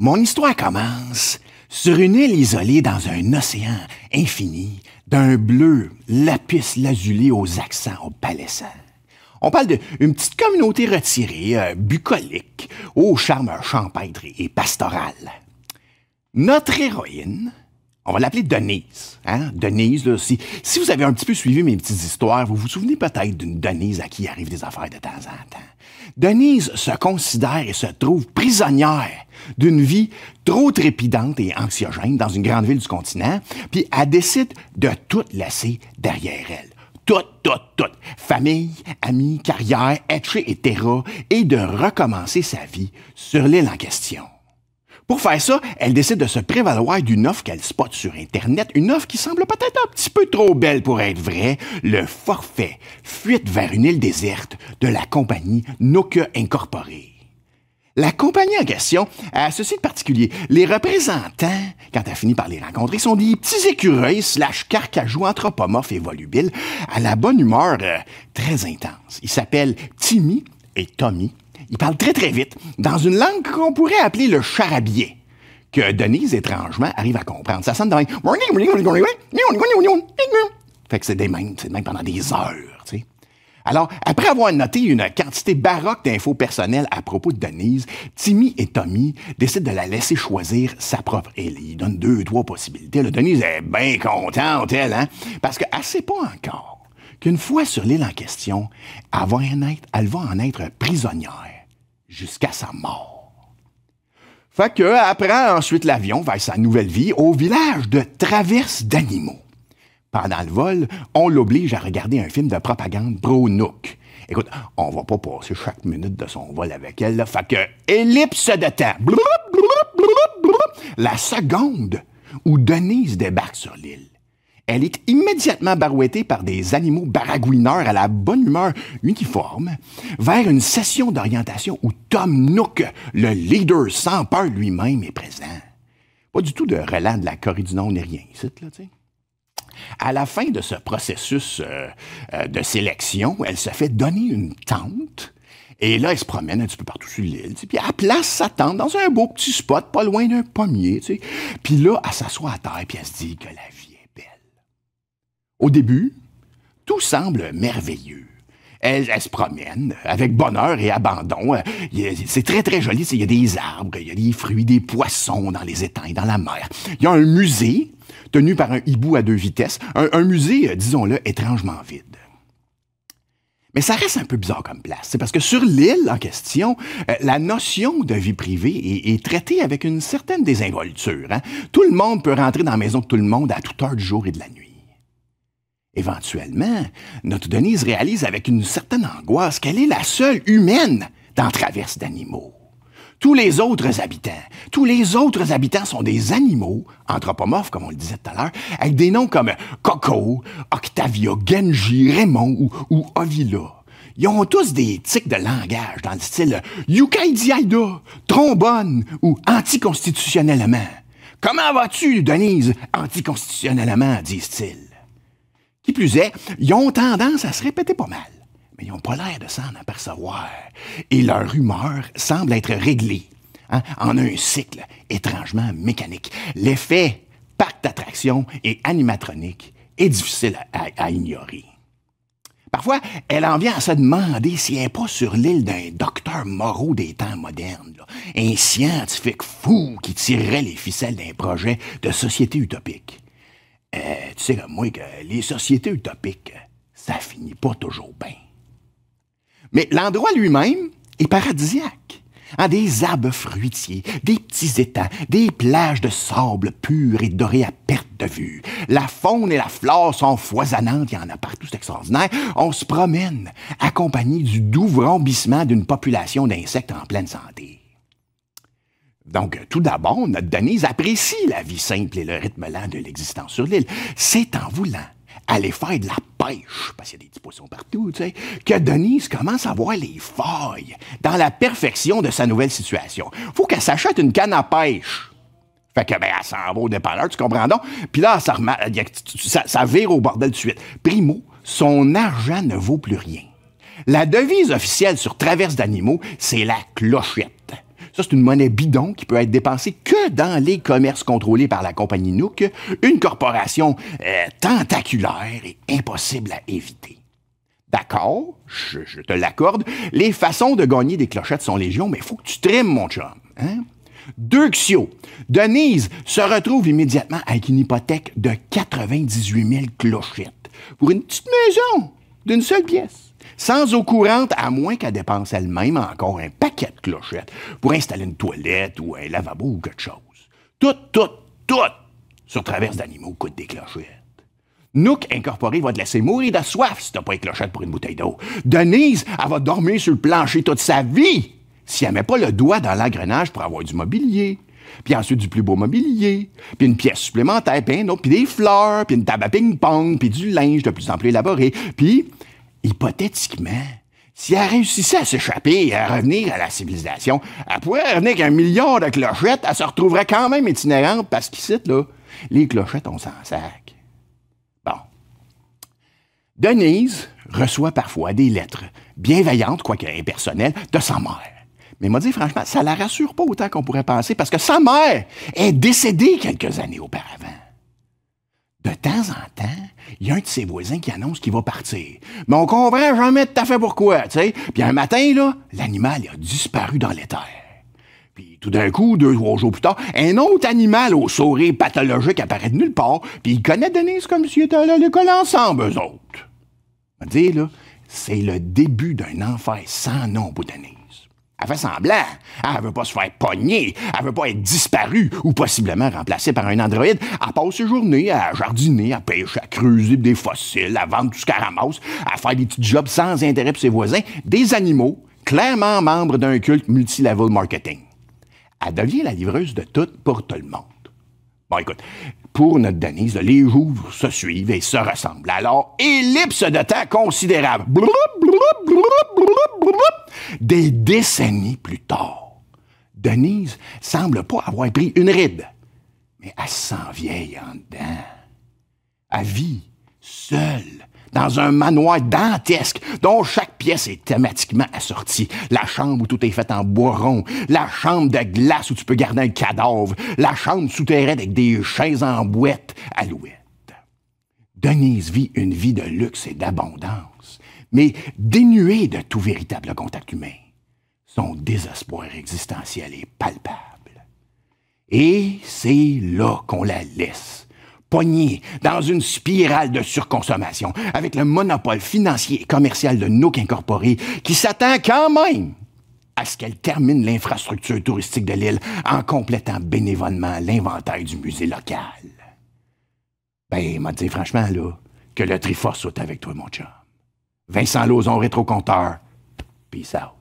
Mon histoire commence sur une île isolée dans un océan infini, d'un bleu lapis lazuli aux accents opalescents. On parle d'une petite communauté retirée, bucolique, au charme champêtre et pastoral. Notre héroïne, on va l'appeler Denise. Hein? Denise, là, si vous avez un petit peu suivi mes petites histoires, vous vous souvenez peut-être d'une Denise à qui arrivent des affaires de temps en temps. Denise se considère et se trouve prisonnière d'une vie trop trépidante et anxiogène dans une grande ville du continent, puis elle décide de tout laisser derrière elle. Tout. Famille, amis, carrière, etc. et de recommencer sa vie sur l'île en question. Pour faire ça, elle décide de se prévaloir d'une offre qu'elle spotte sur Internet, une offre qui semble peut-être un petit peu trop belle pour être vraie, le forfait Fuite vers une île déserte de la compagnie Nokia Incorporée. La compagnie en question a ceci de particulier. Les représentants, quand elle finit par les rencontrer, sont des petits écureuils / carcajou anthropomorphes et volubiles à la bonne humeur très intense. Ils s'appellent Timmy et Tommy. Ils parlent très vite, dans une langue qu'on pourrait appeler le charabia, que Denise, étrangement, arrive à comprendre. Ça sonne de même. Fait que c'est des mêmes pendant des heures, tu sais. Alors, après avoir noté une quantité baroque d'infos personnelles à propos de Denise, Timmy et Tommy décident de la laisser choisir sa propre île. Ils donnent 2-3 possibilités. Là, Denise est bien contente, elle, hein? Parce qu'elle ne sait pas encore qu'une fois sur l'île en question, elle va en être prisonnière jusqu'à sa mort. Fait qu'elle prend ensuite l'avion vers sa nouvelle vie au village de Traverse d'Animaux. Pendant le vol, on l'oblige à regarder un film de propagande pro-Nook. Écoute, on va pas passer chaque minute de son vol avec elle, là. Fait que, ellipse de temps. La seconde où Denise débarque sur l'île, elle est immédiatement barouettée par des animaux baragouineurs à la bonne humeur uniforme vers une session d'orientation où Tom Nook, le leader sans peur lui-même, est présent. Pas du tout de relent de la Corée du Nord ni rien, ici, là, tu sais. À la fin de ce processus de sélection, elle se fait donner une tente et là, elle se promène un petit peu partout sur l'île. Puis elle place sa tente dans un beau petit spot, pas loin d'un pommier. T'sais. Puis là, elle s'assoit à terre et elle se dit que la vie est belle. Au début, tout semble merveilleux. Elle se promène avec bonheur et abandon. C'est très joli. Il y a des arbres, il y a des fruits, des poissons dans les étangs et dans la mer. Il y a un musée tenu par un hibou à 2 vitesses. Un musée, disons-le, étrangement vide. Mais ça reste un peu bizarre comme place. C'est parce que sur l'île en question, la notion de vie privée est traitée avec une certaine désinvolture. Hein? Tout le monde peut rentrer dans la maison de tout le monde à toute heure du jour et de la nuit. Éventuellement, notre Denise réalise avec une certaine angoisse qu'elle est la seule humaine dans Traverse d'Animaux. Tous les autres habitants sont des animaux, anthropomorphes, comme on le disait tout à l'heure, avec des noms comme Coco, Octavia, Genji, Raymond ou Ovila. Ils ont tous des tics de langage dans le style Yukai-Diaïda, trombone ou anticonstitutionnellement. Comment vas-tu, Denise, anticonstitutionnellement, disent-ils. Qui plus est, ils ont tendance à se répéter pas mal, mais ils n'ont pas l'air de s'en apercevoir. Et leur humeur semble être réglée en un cycle étrangement mécanique. L'effet parc d'attraction et animatronique est difficile à ignorer. Parfois, elle en vient à se demander si elle n'est pas sur l'île d'un docteur Moreau des temps modernes, là, un scientifique fou qui tirerait les ficelles d'un projet de société utopique. Tu sais comme moi que les sociétés utopiques, ça finit pas toujours bien. Mais l'endroit lui-même est paradisiaque. Des arbres fruitiers, des petits étangs, des plages de sable pur et doré à perte de vue. La faune et la flore sont foisonnantes, il y en a partout, c'est extraordinaire. On se promène, accompagné du doux vrombissement d'une population d'insectes en pleine santé. Donc, tout d'abord, notre Denise apprécie la vie simple et le rythme lent de l'existence sur l'île. C'est en voulant aller faire de la pêche, parce qu'il y a des petits poissons partout, tu sais, que Denise commence à voir les failles dans la perfection de sa nouvelle situation. Faut qu'elle s'achète une canne à pêche. Fait que, elle s'en va au dépanneur, tu comprends donc? Puis là, ça vire au bordel de suite. Primo, son argent ne vaut plus rien. La devise officielle sur Traverse d'Animaux, c'est la clochette. Ça, c'est une monnaie bidon qui peut être dépensée que dans les commerces contrôlés par la compagnie Nook, une corporation tentaculaire et impossible à éviter. D'accord, je te l'accorde, les façons de gagner des clochettes sont légion, mais il faut que tu trimes, mon chum. Hein? Deux-xio. Denise se retrouve immédiatement avec une hypothèque de 98 000 clochettes pour une petite maison d'une seule pièce. Sans eau courante, à moins qu'elle dépense elle-même encore un paquet de clochettes pour installer une toilette ou un lavabo ou quelque chose. Tout sur Traverse d'animaux coûte des clochettes. Nook Incorporé va te laisser mourir de soif si t'as pas une clochette pour une bouteille d'eau. Denise, elle va dormir sur le plancher toute sa vie si elle met pas le doigt dans l'engrenage pour avoir du mobilier. Puis ensuite du plus beau mobilier, puis une pièce supplémentaire, puis un autre, puis des fleurs, puis une table à ping-pong, puis du linge de plus en plus élaboré. Puis, hypothétiquement, si elle réussissait à s'échapper et à revenir à la civilisation, elle pourrait revenir avec 1 million de clochettes, elle se retrouverait quand même itinérante parce qu'ici, là, les clochettes, on s'en sac. Bon. Denise reçoit parfois des lettres bienveillantes, quoique impersonnelles, de sa mère. Mais m'a dit, franchement, ça la rassure pas autant qu'on pourrait penser parce que sa mère est décédée quelques années auparavant. De temps en temps, il y a un de ses voisins qui annonce qu'il va partir. Mais on comprend jamais tout à fait pourquoi, tu sais. Puis un matin, là, l'animal a disparu dans l'éther. Puis tout d'un coup, 2-3 jours plus tard, un autre animal au sourire pathologique apparaît de nulle part, puis il connaît Denise comme s'ils étaient à l'école ensemble, eux autres. On va dire, là, c'est le début d'un enfer sans nom pour Denise. Elle fait semblant. Elle veut pas se faire pogner. Elle veut pas être disparue ou possiblement remplacée par un androïde. Elle passe ses journées à jardiner, à pêcher, à creuser des fossiles, à vendre tout ce qu'elle ramasse, à faire des petits jobs sans intérêt pour ses voisins. Des animaux, clairement membres d'un culte multilevel marketing. Elle devient la livreuse de tout pour tout le monde. Bon, écoute, pour notre Denise, les jours se suivent et se ressemblent. Alors, ellipse de temps considérable. Des décennies plus tard, Denise semble pas avoir pris une ride, mais elle se sent vieille en dedans. Elle vit seule dans un manoir dantesque dont chaque pièce est thématiquement assortie. La chambre où tout est fait en bois rond, la chambre de glace où tu peux garder un cadavre, la chambre souterraine avec des chaises en boîte, alouette. Denise vit une vie de luxe et d'abondance, mais dénuée de tout véritable contact humain. Son désespoir existentiel est palpable. Et c'est là qu'on la laisse, poignée dans une spirale de surconsommation, avec le monopole financier et commercial de Nook Incorporé, qui s'attend quand même à ce qu'elle termine l'infrastructure touristique de l'île en complétant bénévolement l'inventaire du musée local. Ben, m'a dit franchement, là, que le Triforce soit avec toi, mon chum. Vincent Lauzon, rétrocompteur. Peace out.